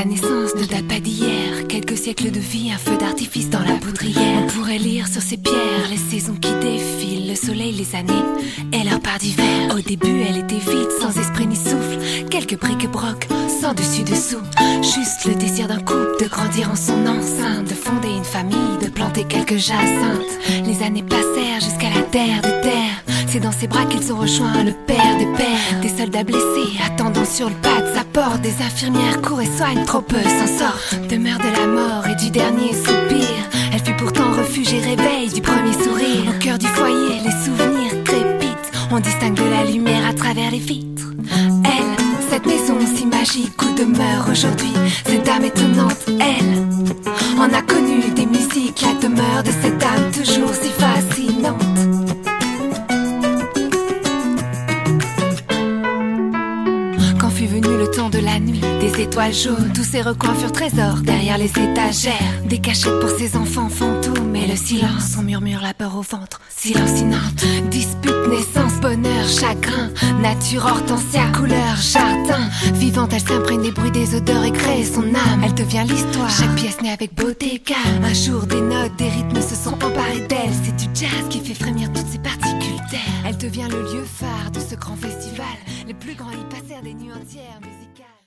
Sa naissance ne date pas d'hier. Quelques siècles de vie, un feu d'artifice dans la poudrière. On pourrait lire sur ses pierres les saisons qui défilent, le soleil, les années et leur part d'hiver. Au début elle était vide, sans esprit ni souffle, quelques bric-broc, sans dessus-dessous. Juste le désir d'un couple, de grandir en son enceinte, de fonder une famille, de planter quelques jacinthes. Les années passèrent jusqu'à la terre de terre. C'est dans ses bras qu'ils ont rejoint le père des pères. Des soldats blessés attendant sur le pas de sa porte. Des infirmières courent et soignent, trop peu s'en sortent. Demeure de la mort et du dernier soupir. Elle fut pourtant refuge et réveil du premier sourire. Au cœur du foyer, les souvenirs crépitent. On distingue de la lumière à travers les vitres. Elle, cette maison si magique où demeure aujourd'hui cette âme étonnante, elle en a connu des musiques. La demeure de cette âme toujours si fascinante. Quand fut venu le temps de la nuit, des étoiles jaunes, tous ces recoins furent trésors derrière les étagères. Des cachettes pour ces enfants fantômes et le silence. On murmure la peur au ventre, silence inante. Dispute, naissance, bonheur, chagrin. Nature, hortensia, couleur, jardin. Vivante, elle s'imprègne des bruits, des odeurs et crée son âme. Elle devient l'histoire, chaque pièce naît avec beauté et calme. Un jour, des notes, des rythmes se sont emparés d'elle. C'est du jazz qui fait frémir toutes ces particules d'air. Elle devient le lieu phare de ce grand festival. Les plus grands y passèrent des nuits entières.